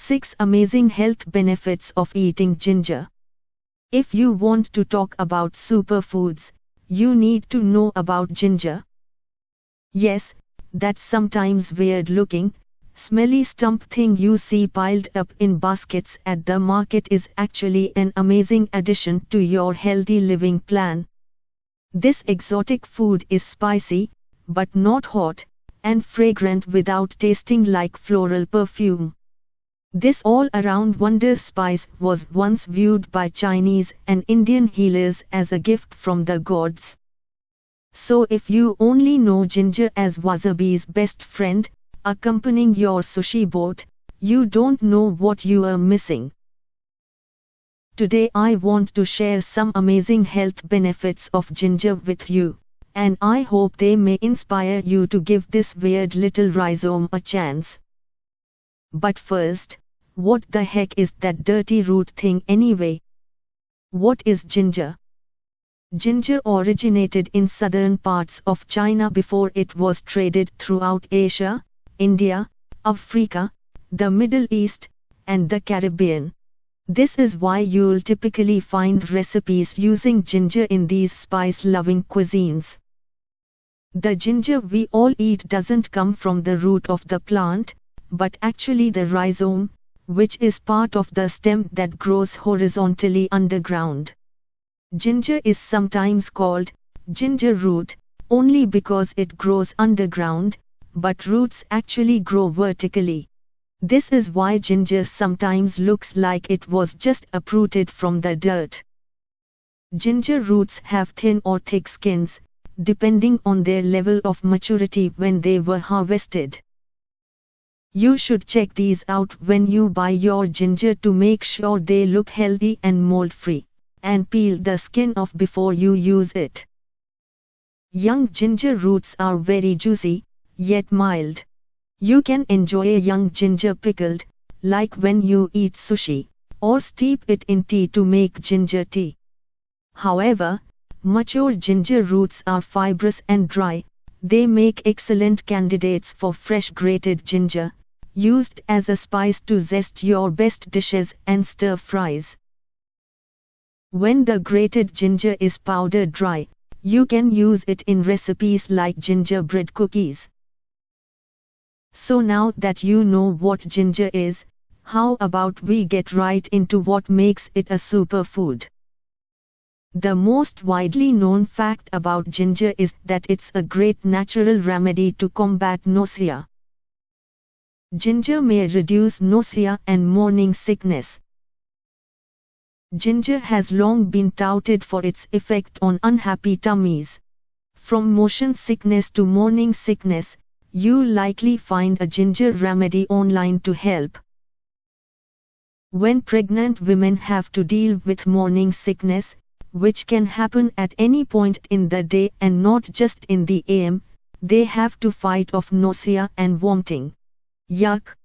6 Amazing Health Benefits of Eating Ginger. If you want to talk about superfoods, you need to know about ginger. Yes, that sometimes weird looking, smelly stump thing you see piled up in baskets at the market is actually an amazing addition to your healthy living plan. This exotic food is spicy, but not hot, and fragrant without tasting like floral perfume. This all-around wonder spice was once viewed by Chinese and Indian healers as a gift from the gods. So if you only know ginger as wasabi's best friend, accompanying your sushi boat, you don't know what you are missing. Today I want to share some amazing health benefits of ginger with you, and I hope they may inspire you to give this weird little rhizome a chance. But first, what the heck is that dirty root thing anyway? What is ginger? Ginger originated in southern parts of China before it was traded throughout Asia, India, Africa, the Middle East, and the Caribbean. This is why you'll typically find recipes using ginger in these spice-loving cuisines. The ginger we all eat doesn't come from the root of the plant, but actually the rhizome, which is part of the stem that grows horizontally underground. Ginger is sometimes called ginger root, only because it grows underground, but roots actually grow vertically. This is why ginger sometimes looks like it was just uprooted from the dirt. Ginger roots have thin or thick skins, depending on their level of maturity when they were harvested. You should check these out when you buy your ginger to make sure they look healthy and mold-free, and peel the skin off before you use it. Young ginger roots are very juicy, yet mild. You can enjoy a young ginger pickled, like when you eat sushi, or steep it in tea to make ginger tea. However, mature ginger roots are fibrous and dry. They make excellent candidates for fresh grated ginger, used as a spice to zest your best dishes and stir fries. When the grated ginger is powder dry, you can use it in recipes like gingerbread cookies. So now that you know what ginger is, how about we get right into what makes it a superfood? The most widely known fact about ginger is that it's a great natural remedy to combat nausea. Ginger may reduce nausea and morning sickness. Ginger has long been touted for its effect on unhappy tummies. From motion sickness to morning sickness, you'll likely find a ginger remedy online to help. When pregnant women have to deal with morning sickness, which can happen at any point in the day and not just in the AM, they have to fight off nausea and vomiting. Yuck!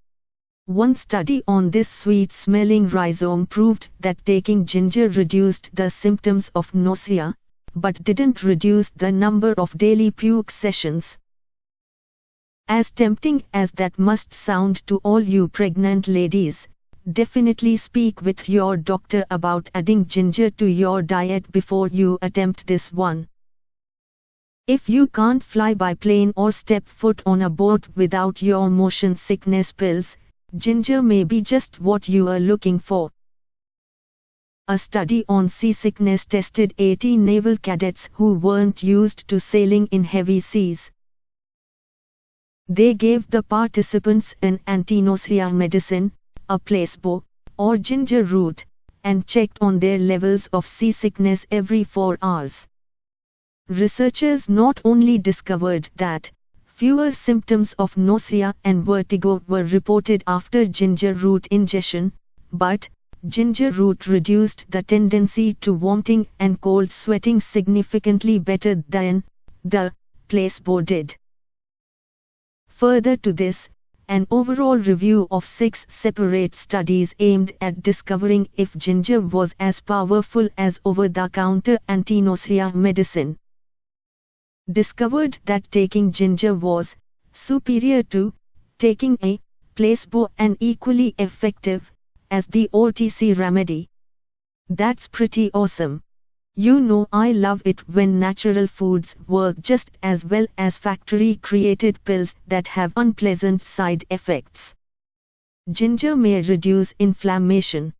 One study on this sweet-smelling rhizome proved that taking ginger reduced the symptoms of nausea, but didn't reduce the number of daily puke sessions. As tempting as that must sound to all you pregnant ladies, definitely speak with your doctor about adding ginger to your diet before you attempt this one. If you can't fly by plane or step foot on a boat without your motion sickness pills, ginger may be just what you are looking for. A study on seasickness tested 80 naval cadets who weren't used to sailing in heavy seas. They gave the participants an anti-nausea medicine, a placebo, or ginger root, and checked on their levels of seasickness every 4 hours. Researchers not only discovered that fewer symptoms of nausea and vertigo were reported after ginger root ingestion, but ginger root reduced the tendency to vomiting and cold sweating significantly better than the placebo did. Further to this, an overall review of 6 separate studies aimed at discovering if ginger was as powerful as over-the-counter anti-nausea medicine discovered that taking ginger was superior to taking a placebo and equally effective as the OTC remedy. That's pretty awesome. You know I love it when natural foods work just as well as factory-created pills that have unpleasant side effects. Ginger may reduce inflammation.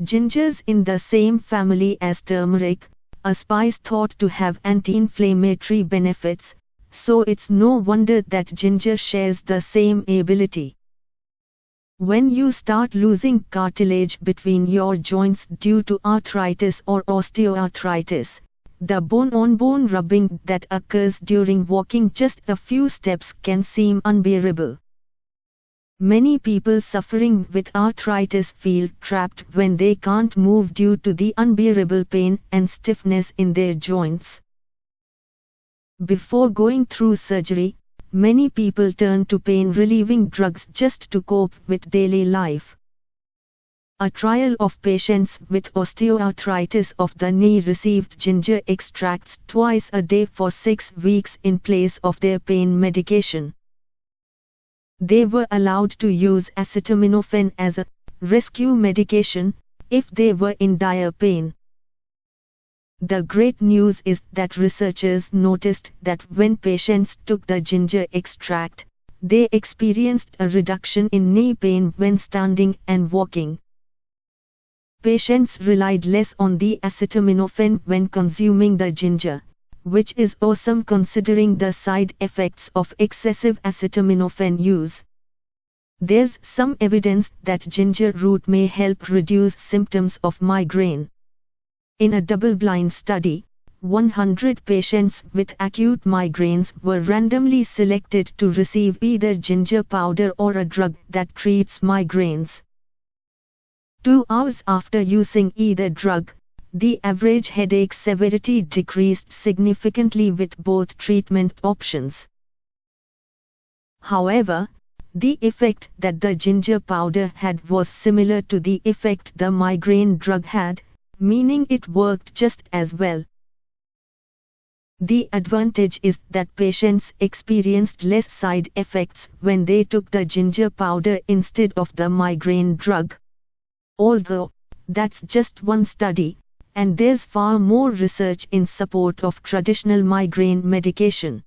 Ginger's in the same family as turmeric, a spice thought to have anti-inflammatory benefits, so it's no wonder that ginger shares the same ability. When you start losing cartilage between your joints due to arthritis or osteoarthritis, the bone-on-bone rubbing that occurs during walking just a few steps can seem unbearable. Many people suffering with arthritis feel trapped when they can't move due to the unbearable pain and stiffness in their joints. Before going through surgery, many people turn to pain-relieving drugs just to cope with daily life. A trial of patients with osteoarthritis of the knee received ginger extracts twice a day for 6 weeks in place of their pain medication. They were allowed to use acetaminophen as a rescue medication if they were in dire pain. The great news is that researchers noticed that when patients took the ginger extract, they experienced a reduction in knee pain when standing and walking. Patients relied less on the acetaminophen when consuming the ginger, which is awesome considering the side effects of excessive acetaminophen use. There's some evidence that ginger root may help reduce symptoms of migraine. In a double-blind study, 100 patients with acute migraines were randomly selected to receive either ginger powder or a drug that treats migraines. 2 hours after using either drug, the average headache severity decreased significantly with both treatment options. However, the effect that the ginger powder had was similar to the effect the migraine drug had, meaning it worked just as well. The advantage is that patients experienced less side effects when they took the ginger powder instead of the migraine drug. Although, that's just one study, and there's far more research in support of traditional migraine medication.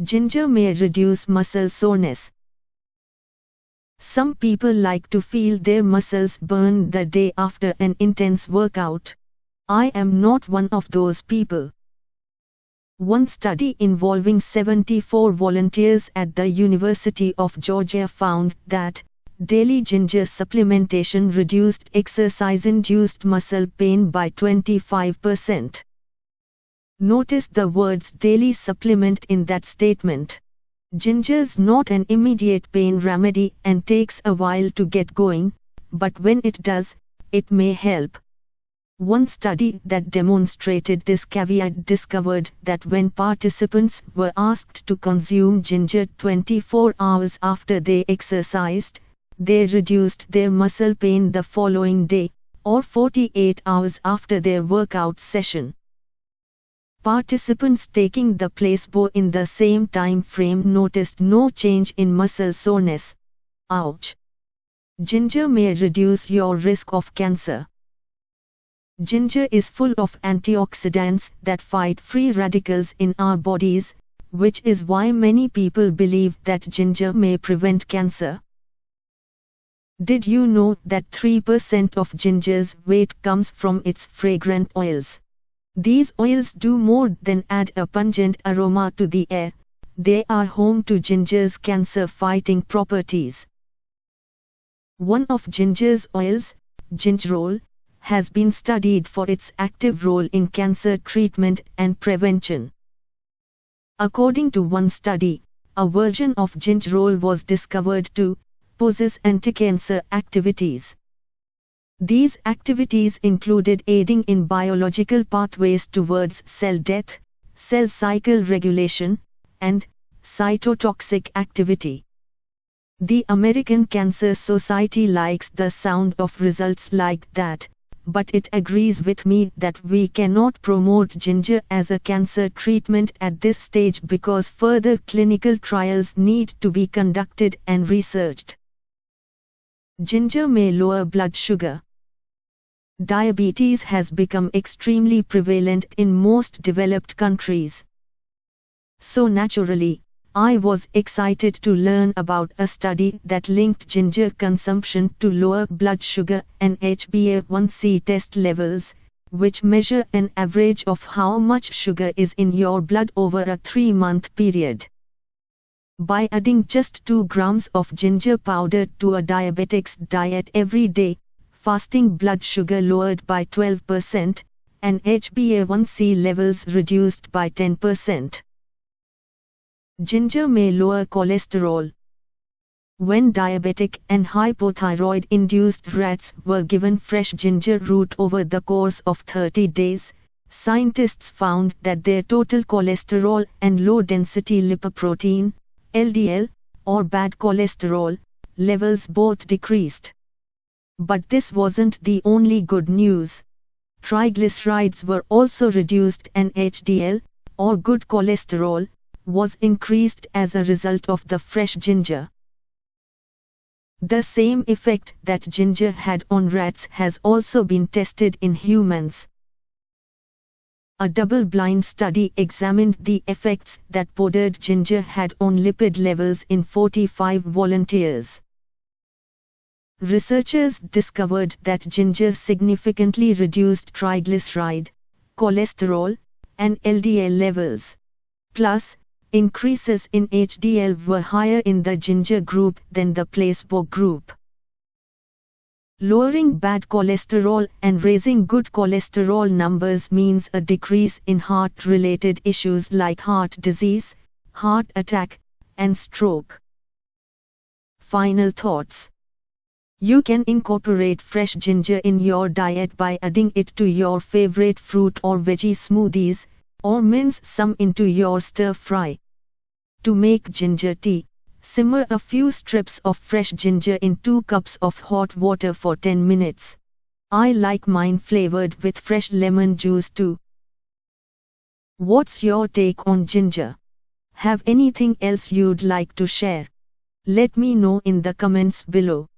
Ginger may reduce muscle soreness. Some people like to feel their muscles burn the day after an intense workout. I am not one of those people. One study involving 74 volunteers at the University of Georgia found that daily ginger supplementation reduced exercise-induced muscle pain by 25%. Notice the words daily supplement in that statement. Ginger's not an immediate pain remedy and takes a while to get going, but when it does, it may help. One study that demonstrated this caveat discovered that when participants were asked to consume ginger 24 hours after they exercised, they reduced their muscle pain the following day, or 48 hours after their workout session. Participants taking the placebo in the same time frame noticed no change in muscle soreness. Ouch! Ginger may reduce your risk of cancer. Ginger is full of antioxidants that fight free radicals in our bodies, which is why many people believe that ginger may prevent cancer. Did you know that 3% of ginger's weight comes from its fragrant oils? These oils do more than add a pungent aroma to the air, they are home to ginger's cancer-fighting properties. One of ginger's oils, gingerol, has been studied for its active role in cancer treatment and prevention. According to one study, a version of gingerol was discovered to possess anti-cancer activities. These activities included aiding in biological pathways towards cell death, cell cycle regulation, and cytotoxic activity. The American Cancer Society likes the sound of results like that, but it agrees with me that we cannot promote ginger as a cancer treatment at this stage because further clinical trials need to be conducted and researched. Ginger may lower blood sugar. Diabetes has become extremely prevalent in most developed countries. So naturally, I was excited to learn about a study that linked ginger consumption to lower blood sugar and HbA1c test levels, which measure an average of how much sugar is in your blood over a 3-month period. By adding just 2 grams of ginger powder to a diabetic's diet every day, fasting blood sugar lowered by 12%, and HbA1c levels reduced by 10%. Ginger may lower cholesterol. When diabetic and hypothyroid-induced rats were given fresh ginger root over the course of 30 days, scientists found that their total cholesterol and low-density lipoprotein, LDL, or bad cholesterol, levels both decreased. But this wasn't the only good news. Triglycerides were also reduced and HDL, or good cholesterol, was increased as a result of the fresh ginger. The same effect that ginger had on rats has also been tested in humans. A double-blind study examined the effects that powdered ginger had on lipid levels in 45 volunteers. Researchers discovered that ginger significantly reduced triglyceride, cholesterol, and LDL levels. Plus, increases in HDL were higher in the ginger group than the placebo group. Lowering bad cholesterol and raising good cholesterol numbers means a decrease in heart-related issues like heart disease, heart attack, and stroke. Final thoughts. You can incorporate fresh ginger in your diet by adding it to your favorite fruit or veggie smoothies, or mince some into your stir-fry. To make ginger tea, simmer a few strips of fresh ginger in 2 cups of hot water for 10 minutes. I like mine flavored with fresh lemon juice too. What's your take on ginger? Have anything else you'd like to share? Let me know in the comments below.